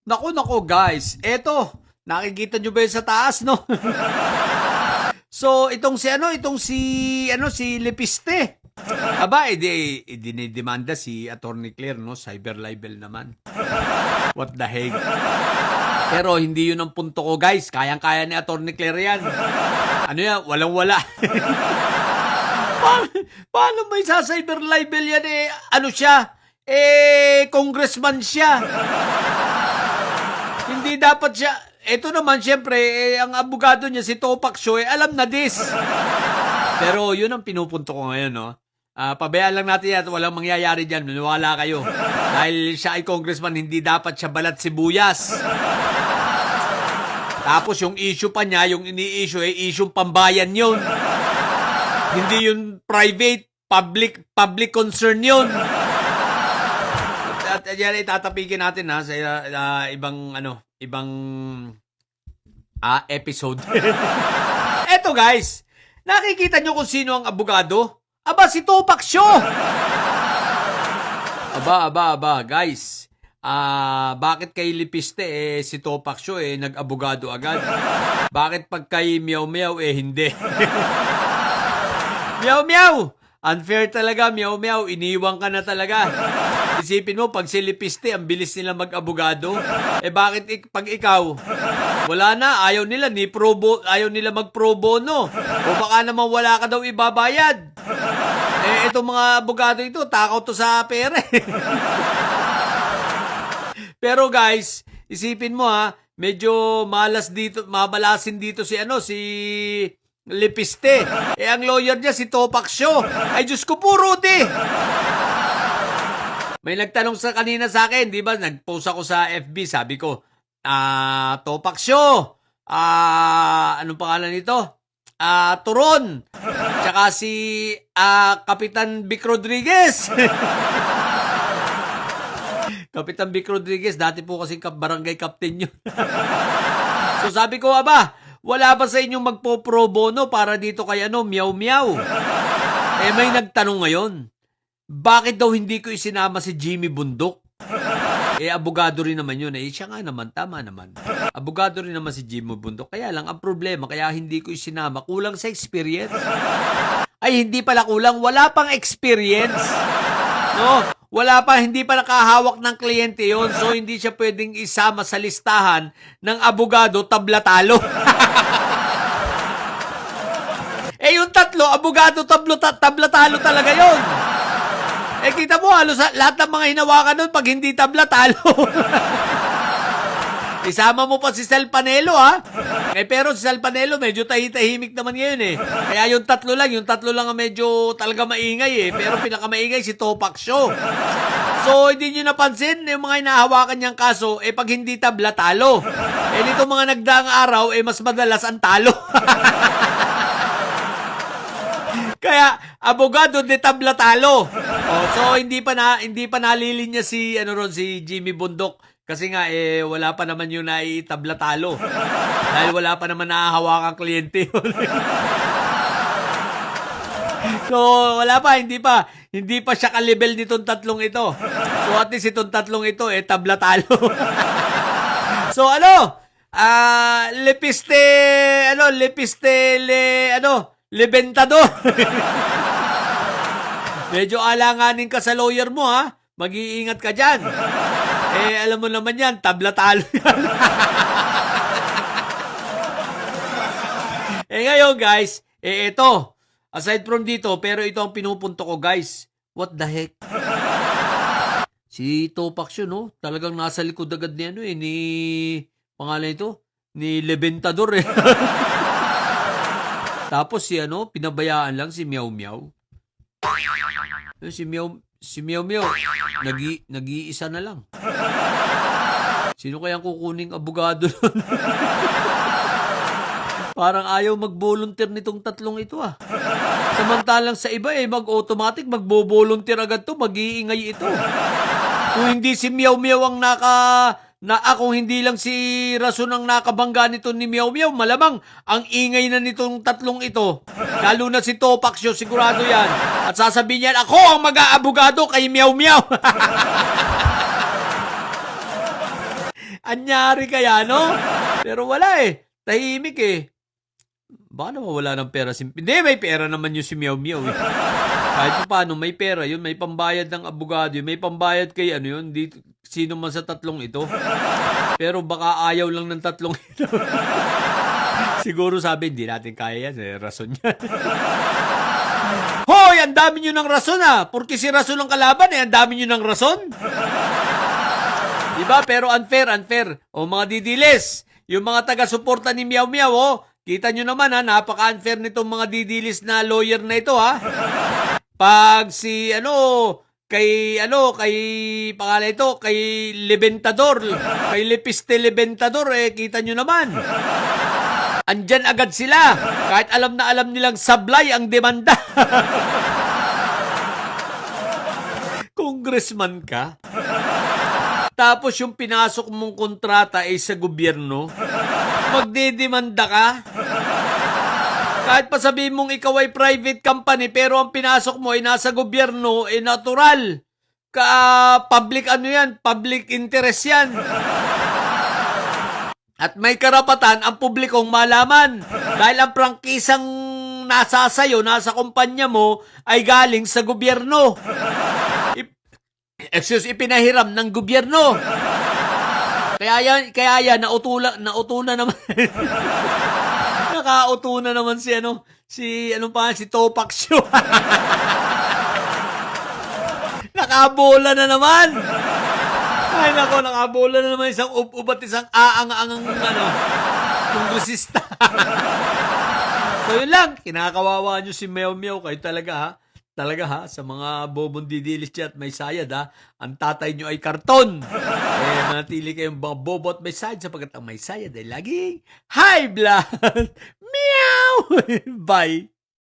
Naku guys, eto, nakikita nyo ba yun sa taas, no? So, si Lepiste. Aba, dinidemanda si Attorney Claire, no? Cyber libel naman. What the heck? Pero hindi yun ang punto ko, guys. Kayang-kaya ni Attorney Claire yan. Ano yan? Walang-wala. Paano may sa cyber libel yan ano siya? Congressman siya. Hindi dapat siya. Ito naman, syempre, ang abogado niya, si Topak Sio, alam na this. Pero yun ang pinupunto ko ngayon, no? Pabayaan lang natin yan at walang mangyayari dyan. Maniwala kayo. Dahil siya ay congressman, hindi dapat siya balat sibuyas. Tapos yung issue pa niya, yung ini-issue, issue pambayan yun. Hindi yun private, public concern yun. At yan itatapikin natin sa ibang episode. Eto guys, nakikita nyo kung sino ang abogado? Aba, si Topak Sio. Aba, guys. Bakit kay Lepiste si Topak Sio nag-abogado agad? Bakit pag kay Meow Meow hindi? Meow Meow! Unfair talaga, Meow Meow. Iniwan ka na talaga. Isipin mo, pag si Lepiste, ang bilis nila mag-abogado. Bakit pag ikaw, wala na, ayaw nila mag-pro bono. O baka naman wala ka daw ibabayad. Itong mga abogado ito, takaw to sa pera. Pero guys, isipin mo medyo mabalasin dito si Lepiste. Ang lawyer niya si Topak Sio. Ay Diyos ko po, Rudy. May nagtanong kanina sa akin, di ba? Nag-post ako sa FB, sabi ko, Topak Sio, anong pangalan nito? Turon. Tsaka si Kapitan Vic Rodriguez. Kapitan Vic Rodriguez, dati po kasing barangay captain yun. So sabi ko, wala ba sa inyong magpo-pro bono para dito kay Meow Meow? May nagtanong ngayon, bakit daw hindi ko isinama si Jimmy Bundok? Abogado rin naman yun. Siya nga naman, tama naman. Abogado rin naman si Jimmy Bundok. Kaya lang, ang problema, kaya hindi ko isinama, kulang sa experience. Ay, hindi pala kulang. Wala pang experience. No? Hindi pa nakahawak ng kliyente yon. So, hindi siya pwedeng isama sa listahan ng abogado tablatalo. Yung tatlo, abogado tablatalo talaga yon. Kita mo, halos lahat ng mga hinawakan nun pag hindi tabla, talo. Isama mo pa si Sal Panelo, pero si Sal Panelo, medyo tahimik naman ngayon, Kaya yung tatlo lang ang medyo talaga maingay, Pero pinakamaingay si Topak Sio. So, hindi nyo napansin, yung mga hinahawakan niyang kaso, pag hindi tabla, talo. Nito mga nagdaang araw, mas madalas ang talo. Kaya abogado de tabla talo. So hindi pa nalilinya si Jimmy Bundok kasi nga wala pa naman yung naitabla talo. Dahil wala pa naman nahahawakang kliyente yun. So wala pa, hindi pa siya ka-level nitong tatlong ito. So at least itong tatlong ito tabla talo. So Lebentador. Medyo alanganin ka sa lawyer mo, Mag-iingat ka dyan. Alam mo naman yan, tabla-talo yan. Ngayon, guys, ito. Aside from dito, pero ito ang pinupunto ko, guys. What the heck? Si Topak Sio, no? Talagang nasa likod agad pangalan ito? Ni Lebentador, Tapos pinabayaan lang si Meow Meow. Si Meow Meow, nag-iisa na lang. Sino kayang kukuning abogado nun? Parang ayaw mag-volunteer nitong tatlong ito, Samantalang sa iba, mag-automatic, mag-volunteer agad to, mag-iingay ito. Kung hindi si Meow Meow ang kung hindi lang si Rason ang nakabangga nito ni Meow Meow, malamang ang ingay na nitong tatlong ito. Lalo na si Topak Sio, sigurado yan. At sasabihin niyan, ako ang mag-aabogado kay Meow Meow. Anyari kaya, no? Pero wala eh. Tahimik eh. Baka naman wala ng pera. Hindi, may pera naman yung si Meow Meow eh. Kahit pa paano, may pera yun. May pambayad ng abogado yun. May pambayad kay ano yun. Sino man sa tatlong ito. Pero baka ayaw lang ng tatlong ito. Siguro sabi, hindi natin kaya yan. Rason yan. Hoy, ang dami nyo ng rason ah. Porque si rason ang kalaban eh. Ang dami nyo ng rason. Diba? Pero unfair. O mga didilis. Yung mga taga-suporta ni Meow Meow, oh. Kita nyo naman ha, napaka-unfair nitong mga didilis na lawyer na ito ha. Pag si kay pangalan ito, kay Lebentador, kay Lepiste Lebentador, kita nyo naman. Andyan agad sila, kahit alam na alam nilang sablay ang demanda. Congressman ka? Tapos yung pinasok mong kontrata ay sa gobyerno, magdidemanda ka? Kahit pa sabihin mong ikaw ay private company, pero ang pinasok mo ay nasa gobyerno, natural. Public public interest yan. At may karapatan ang publikong malaman. Dahil ang prangkisang nasa kumpanya mo, ay galing sa gobyerno. Ipinahiram ng gobyerno. Kaya yan, nautunan naman. Nakautunan naman si Topak Show. Nakabola na naman. Ay nako, nakabola na naman isang ubat, isang aang-angang kongresista. So yun lang, kinakawawa nyo si Meow Meow, kayo talaga ha, sa mga bobong didilis at may sayad ha, ang tatay nyo ay karton. Manatili kayong mga bobo at may sayad sapagkat ang may sayad ay laging high blood. Meow! Bye!